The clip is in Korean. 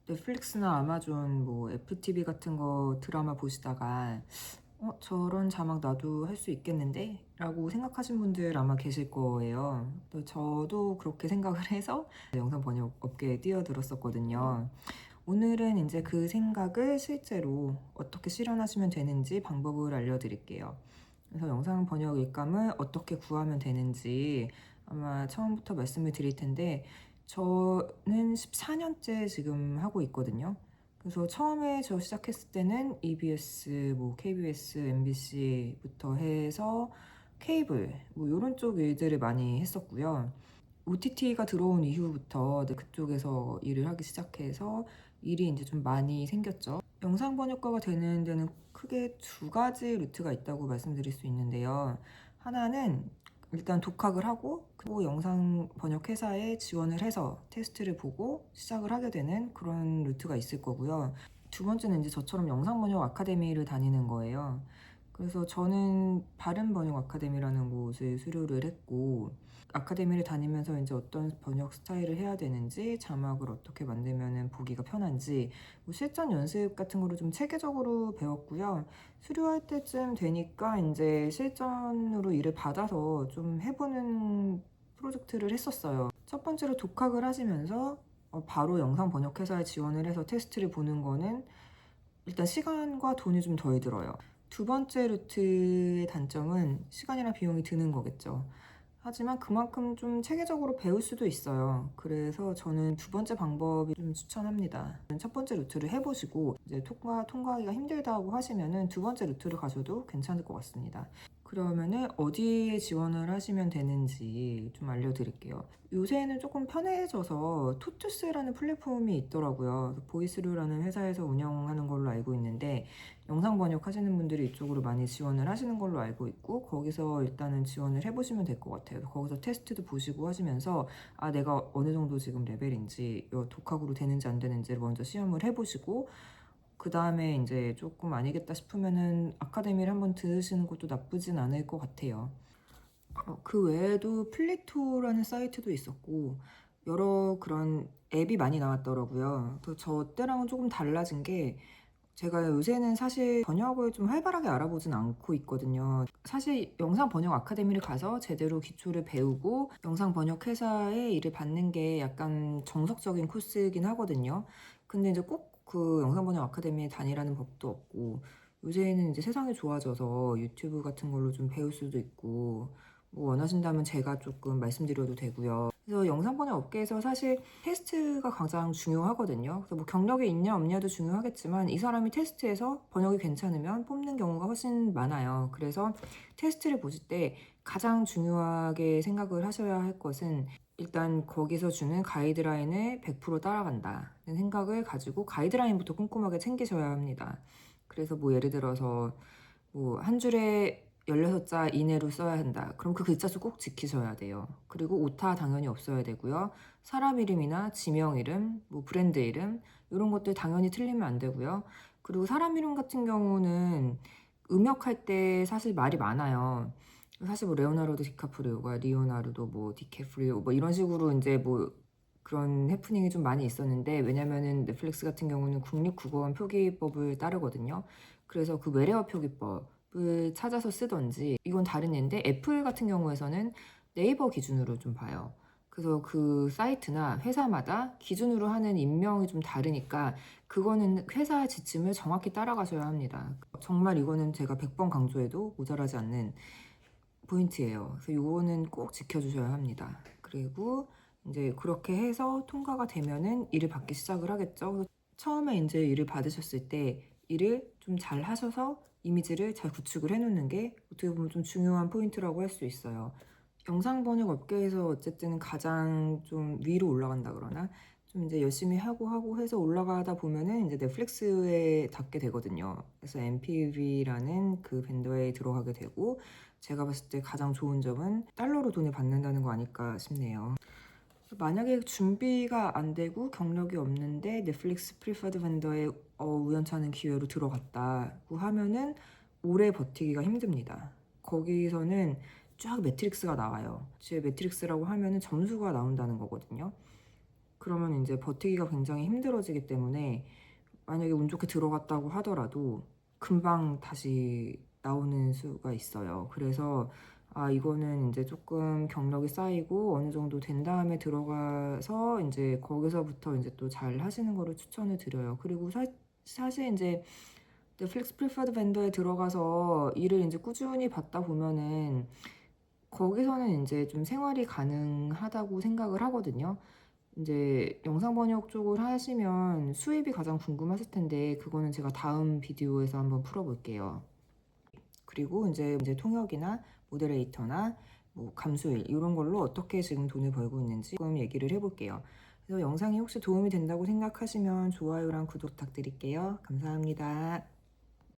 넷플릭스나 아마존 뭐 FTV 같은 거 드라마 보시다가 저런 자막 나도 할 수 있겠는데? 라고 생각하신 분들 아마 계실 거예요. 또 저도 그렇게 생각을 해서 영상 번역 업계에 뛰어들었었거든요. 오늘은 이제 그 생각을 실제로 어떻게 실현하시면 되는지 방법을 알려드릴게요. 그래서 영상 번역 일감을 어떻게 구하면 되는지 아마 처음부터 말씀을 드릴 텐데, 저는 14년째 지금 하고 있거든요. 그래서 처음에 저 시작했을 때는 EBS, 뭐 KBS, MBC부터 해서 케이블, 뭐 이런 쪽 일들을 많이 했었고요. OTT가 들어온 이후부터 그쪽에서 일을 하기 시작해서 일이 이제 좀 많이 생겼죠. 영상 번역가가 되는 데는 크게 두 가지 루트가 있다고 말씀드릴 수 있는데요. 하나는 일단 독학을 하고 그리고 영상 번역 회사에 지원을 해서 테스트를 보고 시작을 하게 되는 그런 루트가 있을 거고요. 두 번째는 이제 저처럼 영상 번역 아카데미를 다니는 거예요. 그래서 저는 바른 번역 아카데미라는 곳을 수료를 했고, 아카데미를 다니면서 이제 어떤 번역 스타일을 해야 되는지, 자막을 어떻게 만들면 보기가 편한지, 뭐 실전 연습 같은 거를 좀 체계적으로 배웠고요. 수료할 때쯤 되니까 이제 실전으로 일을 받아서 좀 해보는 프로젝트를 했었어요. 첫 번째로 독학을 하시면서 바로 영상 번역 회사에 지원을 해서 테스트를 보는 거는 일단 시간과 돈이 좀 덜 들어요. 두 번째 루트의 단점은 시간이나 비용이 드는 거겠죠. 하지만 그만큼 좀 체계적으로 배울 수도 있어요. 그래서 저는 두 번째 방법이 좀 추천합니다. 첫 번째 루트를 해보시고 이제 통과하기가 힘들다고 하시면은 두 번째 루트를 가셔도 괜찮을 것 같습니다. 그러면은 어디에 지원을 하시면 되는지 좀 알려드릴게요. 요새는 조금 편해져서 토투스라는 플랫폼이 있더라고요. 보이스루라는 회사에서 운영하는 걸로 알고 있는데, 영상 번역 하시는 분들이 이쪽으로 많이 지원을 하시는 걸로 알고 있고, 거기서 일단은 지원을 해보시면 될 것 같아요. 거기서 테스트도 보시고 하시면서 내가 어느 정도 지금 레벨인지, 독학으로 되는지 안 되는지를 먼저 시험을 해보시고, 그 다음에 이제 조금 아니겠다 싶으면은 아카데미를 한번 들으시는 것도 나쁘진 않을 것 같아요. 그 외에도 플리토라는 사이트도 있었고 여러 그런 앱이 많이 나왔더라고요. 그래서 저 때랑은 조금 달라진 게, 제가 요새는 사실 번역을 좀 활발하게 알아보진 않고 있거든요. 사실 영상 번역 아카데미를 가서 제대로 기초를 배우고 영상 번역 회사에 일을 받는 게 약간 정석적인 코스이긴 하거든요. 근데 이제 꼭 그 영상 번역 아카데미에 다니라는 법도 없고, 요새는 이제 세상이 좋아져서 유튜브 같은 걸로 좀 배울 수도 있고, 뭐 원하신다면 제가 조금 말씀드려도 되고요. 그래서 영상 번역 업계에서 사실 테스트가 가장 중요하거든요. 그래서 뭐 경력이 있냐 없냐도 중요하겠지만 이 사람이 테스트에서 번역이 괜찮으면 뽑는 경우가 훨씬 많아요. 그래서 테스트를 보실 때 가장 중요하게 생각을 하셔야 할 것은, 일단 거기서 주는 가이드라인을 100% 따라간다는 생각을 가지고 가이드라인부터 꼼꼼하게 챙기셔야 합니다. 그래서 뭐 예를 들어서 뭐 한 줄에 16자 이내로 써야 한다. 그럼 그 글자 수 꼭 지키셔야 돼요. 그리고 오타 당연히 없어야 되고요. 사람 이름이나 지명 이름, 뭐 브랜드 이름, 이런 것들 당연히 틀리면 안 되고요. 그리고 사람 이름 같은 경우는 음역할 때 사실 말이 많아요. 사실 뭐 레오나르도 디카프리오가 리오나르도 뭐 디캐프리오 뭐 이런 식으로 이제 뭐 그런 해프닝이 좀 많이 있었는데, 왜냐면은 넷플릭스 같은 경우는 국립국어원 표기법을 따르거든요. 그래서 그 외래어 표기법을 찾아서 쓰던지, 이건 다른 예인데 애플 같은 경우에서는 네이버 기준으로 좀 봐요. 그래서 그 사이트나 회사마다 기준으로 하는 임명이 좀 다르니까 그거는 회사의 지침을 정확히 따라가셔야 합니다. 정말 이거는 제가 100번 강조해도 모자라지 않는 포인트예요. 그래서 이거는 꼭 지켜주셔야 합니다. 그리고 이제 그렇게 해서 통과가 되면은 일을 받기 시작을 하겠죠. 그래서 처음에 이제 일을 받으셨을 때 일을 좀 잘 하셔서 이미지를 잘 구축을 해놓는 게 어떻게 보면 좀 중요한 포인트라고 할 수 있어요. 영상 번역 업계에서 어쨌든 가장 좀 위로 올라간다 그러나, 좀 이제 열심히 하고 해서 올라가다 보면은 이제 넷플릭스에 닿게 되거든요. 그래서 MPV라는 그 밴더에 들어가게 되고, 제가 봤을 때 가장 좋은 점은 달러로 돈을 받는다는 거 아닐까 싶네요. 만약에 준비가 안 되고 경력이 없는데 넷플릭스 프리퍼드 밴더에 우연찮은 기회로 들어갔다고 하면은 오래 버티기가 힘듭니다. 거기서는 쫙 매트릭스가 나와요. 제 매트릭스라고 하면은 점수가 나온다는 거거든요. 그러면 이제 버티기가 굉장히 힘들어지기 때문에 만약에 운 좋게 들어갔다고 하더라도 금방 다시 나오는 수가 있어요. 그래서 이거는 이제 조금 경력이 쌓이고 어느 정도 된 다음에 들어가서 이제 거기서부터 이제 또 잘 하시는 거를 추천을 드려요. 그리고 사실 이제 넷플릭스 프리퍼드 벤더에 들어가서 일을 이제 꾸준히 받다 보면은 거기서는 이제 좀 생활이 가능하다고 생각을 하거든요. 이제 영상 번역 쪽을 하시면 수입이 가장 궁금하실 텐데 그거는 제가 다음 비디오에서 한번 풀어볼게요. 그리고 이제 통역이나 모데레이터나 뭐 감수일 이런 걸로 어떻게 지금 돈을 벌고 있는지 조금 얘기를 해볼게요. 그래서 영상이 혹시 도움이 된다고 생각하시면 좋아요랑 구독 부탁드릴게요. 감사합니다.